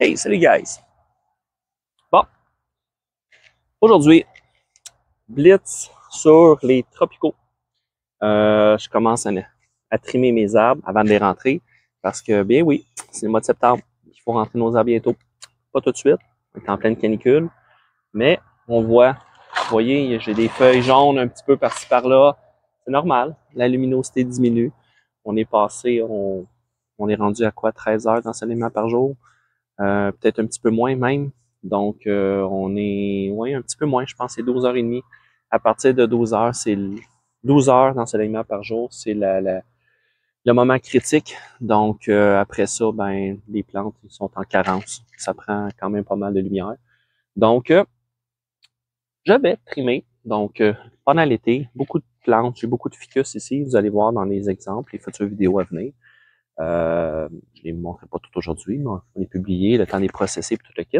Hey, salut guys! Bon, aujourd'hui, blitz sur les tropicaux. Je commence à trimer mes arbres avant de les rentrer parce que, bien oui, c'est le mois de septembre. Il faut rentrer nos arbres bientôt. Pas tout de suite, on est en pleine canicule, mais on voit, vous voyez, j'ai des feuilles jaunes un petit peu par-ci par-là. C'est normal, la luminosité diminue. On est passé, on est rendu à quoi, 13 heures d'ensoleillement par jour? Peut-être un petit peu moins même. Donc, on est, ouais, un petit peu moins, je pense, c'est 12h30. À partir de 12 heures, c'est 12 heures d'ensoleillement par jour, c'est le moment critique. Donc, après ça, ben, les plantes ils sont en carence. Ça prend quand même pas mal de lumière. Donc, je vais trimer. Donc, pendant l'été, beaucoup de plantes, j'ai beaucoup de ficus ici. Vous allez voir dans les exemples, les futures vidéos à venir. Je ne les montrerai pas tout aujourd'hui, mais on les publier, le temps de les processer et tout le kit.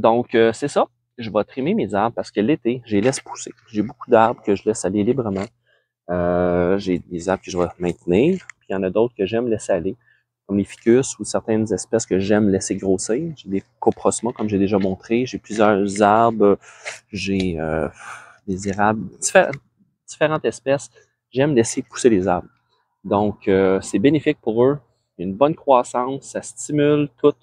Donc, c'est ça. Je vais trimer mes arbres parce que l'été, je les laisse pousser. J'ai beaucoup d'arbres que je laisse aller librement. J'ai des arbres que je vais maintenir, puis il y en a d'autres que j'aime laisser aller, comme les ficus ou certaines espèces que j'aime laisser grossir. J'ai des coprosma, comme j'ai déjà montré. J'ai plusieurs arbres. J'ai des érables, différentes espèces. J'aime laisser pousser les arbres. Donc, c'est bénéfique pour eux. Il y a une bonne croissance, ça stimule tout.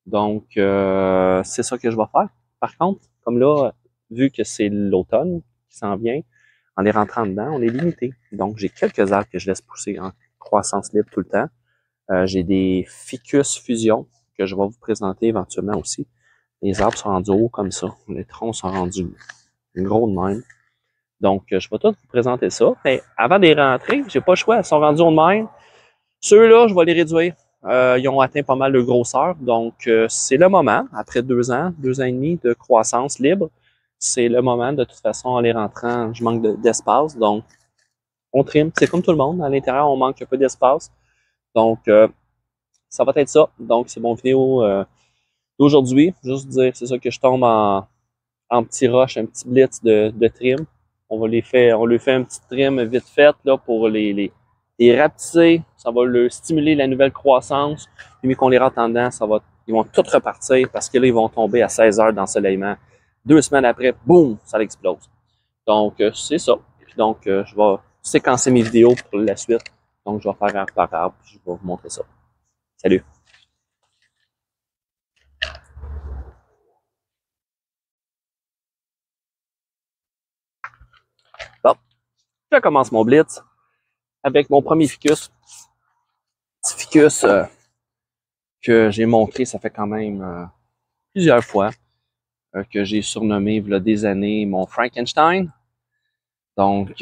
Donc, c'est ça que je vais faire. Par contre, comme là, vu que c'est l'automne qui s'en vient, en les rentrant dedans, on est limité. Donc, j'ai quelques arbres que je laisse pousser en croissance libre tout le temps. J'ai des ficus fusion que je vais vous présenter éventuellement aussi. Les arbres sont rendus hauts comme ça. Les troncs sont rendus gros de même. Donc, je vais tout vous présenter ça. Mais avant de les rentrer, j'ai pas le choix. Ils sont rendus hauts de même. Ceux-là, je vais les réduire. Ils ont atteint pas mal de grosseur. Donc, c'est le moment, après 2 ans et demi de croissance libre, c'est le moment. De toute façon, en les rentrant, je manque d'espace. Donc, on trim. C'est comme tout le monde. À l'intérieur, on manque un peu d'espace. Donc, ça va être ça. Donc, c'est mon vidéo d'aujourd'hui. Juste dire, c'est ça que je tombe en petit rush, un petit blitz de trim. On lui fait un petit trim vite fait là, pour les rapetisser. Ça va leur stimuler la nouvelle croissance. Puis, mais qu'on les rentre en dedans, ils vont tout repartir parce que là, ils vont tomber à 16 heures d'ensoleillement. 2 semaines après, boum, ça explose. Donc, c'est ça. Puis donc, je vais séquencer mes vidéos pour la suite. Donc, je vais faire arbre par arbre. Je vais vous montrer ça. Salut! Bon, je commence mon blitz avec mon premier ficus. Petit ficus que j'ai montré, ça fait quand même plusieurs fois, que j'ai surnommé, il y a des années, mon Frankenstein. Donc,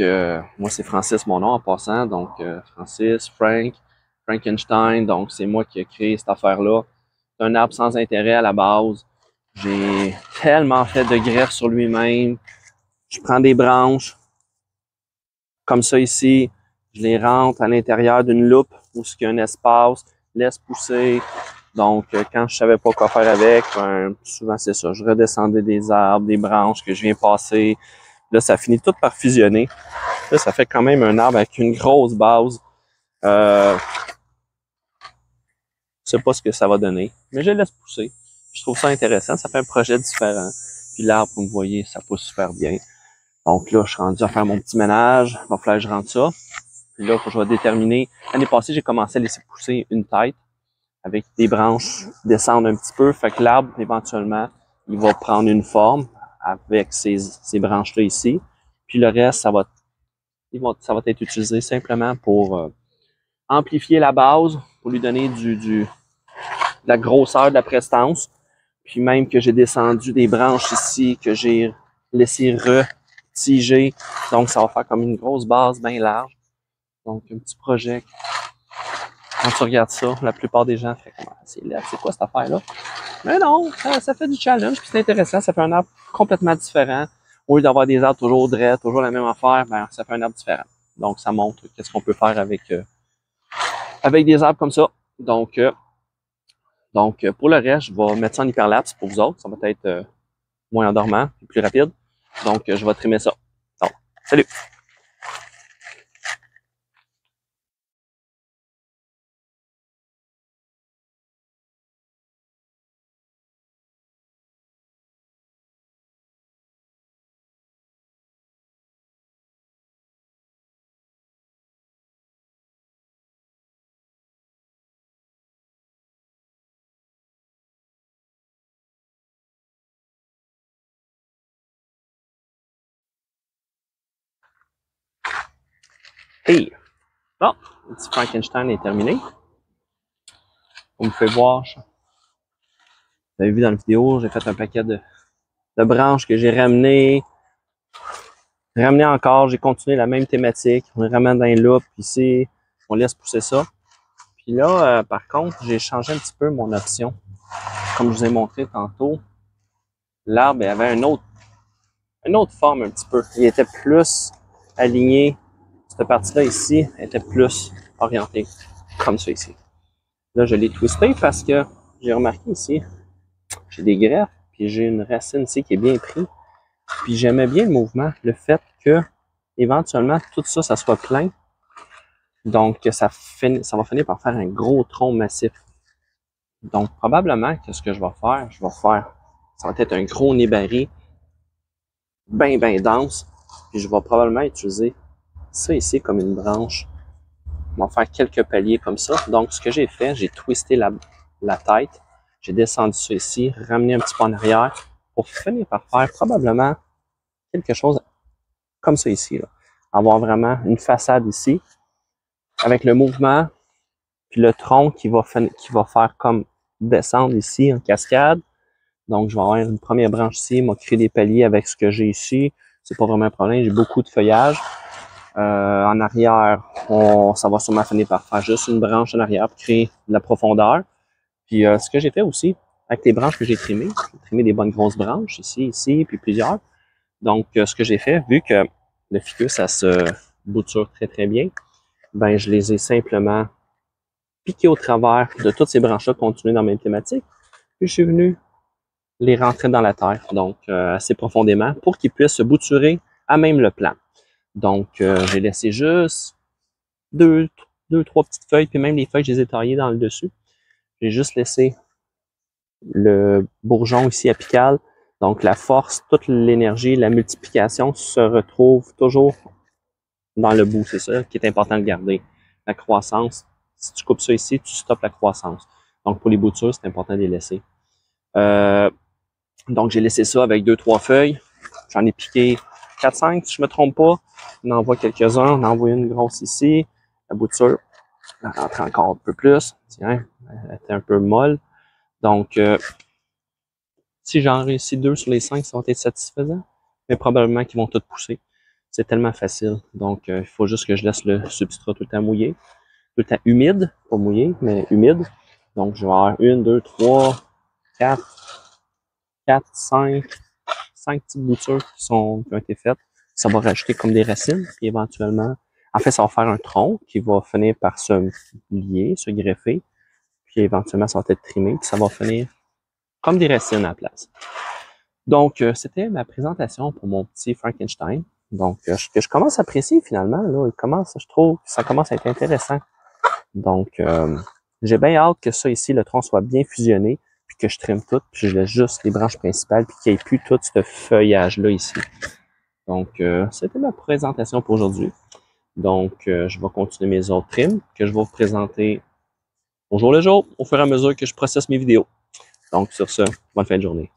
moi, c'est Francis, mon nom en passant. Donc, Francis, Frankenstein. Donc, c'est moi qui ai créé cette affaire-là. C'est un arbre sans intérêt à la base. J'ai tellement fait de greffes sur lui-même. Je prends des branches, comme ça ici. Je les rentre à l'intérieur d'une loupe où il y a un espace, laisse pousser. Donc, quand je savais pas quoi faire avec, ben, souvent c'est ça. Je redescendais des arbres, des branches que je viens passer. Là, ça finit tout par fusionner. Là, ça fait quand même un arbre avec une grosse base. Je sais pas ce que ça va donner, mais je laisse pousser. Je trouve ça intéressant. Ça fait un projet différent. Puis l'arbre, comme vous voyez, ça pousse super bien. Donc là, je suis rendu à faire mon petit ménage. Il va falloir que je rentre ça. Puis là, je vais déterminer. L'année passée, j'ai commencé à laisser pousser une tête avec des branches descendre un petit peu. Fait que l'arbre, éventuellement, il va prendre une forme avec ces branches-là ici. Puis le reste, ça va être utilisé simplement pour amplifier la base, pour lui donner de la grosseur, de la prestance. Puis même que j'ai descendu des branches ici, que j'ai laissé retiger. Donc, ça va faire comme une grosse base bien large. Donc, un petit projet. Quand tu regardes ça, la plupart des gens font « c'est laid, c'est quoi cette affaire-là? » Mais non, ça fait du challenge, puis c'est intéressant. Ça fait un arbre complètement différent. Au lieu d'avoir des arbres toujours droits, toujours la même affaire, ben, ça fait un arbre différent. Donc, ça montre qu'est-ce qu'on peut faire avec des arbres comme ça. Donc, pour le reste, je vais mettre ça en hyperlapse pour vous autres. Ça va être moins endormant et plus rapide. Donc, je vais trimer ça. Donc, salut! Hey! Bon, le petit Frankenstein est terminé. On me fait voir. Vous avez vu dans la vidéo, j'ai fait un paquet de branches que j'ai ramenées. Ramené encore, j'ai continué la même thématique. On les ramène dans les loupes ici, on laisse pousser ça. Puis là, par contre, j'ai changé un petit peu mon option. Comme je vous ai montré tantôt, l'arbre avait une autre forme un petit peu. Il était plus aligné. Cette partie-là ici était plus orientée, comme ça ici. Là, je l'ai twisté parce que j'ai remarqué ici, j'ai des greffes, puis j'ai une racine ici qui est bien prise. Puis j'aimais bien le mouvement, le fait que éventuellement tout ça, ça soit plein. Donc ça va finir par faire un gros tronc massif. Donc probablement que ce que je vais faire, ça va être un gros nébari bien dense. Puis je vais probablement utiliser ça ici comme une branche. On va faire quelques paliers comme ça. Donc ce que j'ai fait, j'ai twisté la tête. J'ai descendu ça ici, ramené un petit peu en arrière pour finir par faire probablement quelque chose comme ça ici. Là. Avoir vraiment une façade ici avec le mouvement puis le tronc qui va faire comme descendre ici en cascade. Donc, je vais avoir une première branche ici, m'a créé des paliers avec ce que j'ai ici. C'est pas vraiment un problème, j'ai beaucoup de feuillage. En arrière, ça va sûrement finir par faire juste une branche en arrière pour créer de la profondeur. Puis, ce que j'ai fait aussi, avec les branches que j'ai trimées des bonnes grosses branches ici, puis plusieurs. Donc, ce que j'ai fait, vu que le ficus, ça se bouture très bien, ben, je les ai simplement piqués au travers de toutes ces branches-là, continuer dans la même thématique. Puis, je suis venu les rentrer dans la terre, donc assez profondément, pour qu'ils puissent se bouturer à même le plan. Donc, j'ai laissé juste deux, trois petites feuilles, puis même les feuilles, je les ai taillées dans le dessus. J'ai juste laissé le bourgeon ici apical. Donc, la force, toute l'énergie, la multiplication se retrouve toujours dans le bout. C'est ça qui est important de garder. La croissance, si tu coupes ça ici, tu stoppes la croissance. Donc, pour les boutures, c'est important de les laisser. Donc, j'ai laissé ça avec 2-3 feuilles. J'en ai piqué 4-5, si je me trompe pas. On en voit quelques-uns. On en voit une grosse ici. La bouture, elle rentre encore un peu plus. Tiens, elle était un peu molle. Donc, si j'en réussis 2 sur les 5, ça va être satisfaisant. Mais probablement qu'ils vont tous pousser. C'est tellement facile. Donc, il faut juste que je laisse le substrat tout le temps mouillé. Tout le temps humide. Pas mouillé, mais humide. Donc, je vais avoir 1, 2, 3, 4, 5 petites boutures qui ont été faites. Ça va rajouter comme des racines, puis éventuellement, en fait, ça va faire un tronc qui va finir par se lier, se greffer, puis éventuellement, ça va être trimé, puis ça va finir comme des racines à la place. Donc, c'était ma présentation pour mon petit Frankenstein. Donc, que je commence à apprécier finalement, là, je trouve que ça commence à être intéressant. Donc, j'ai bien hâte que ça ici, le tronc soit bien fusionné, puis que je trime tout, puis je laisse juste les branches principales, puis qu'il n'y ait plus tout ce feuillage-là ici. Donc, c'était ma présentation pour aujourd'hui. Donc, je vais continuer mes autres trims que je vais vous présenter au jour le jour, au fur et à mesure que je processe mes vidéos. Donc, sur ce, bonne fin de journée.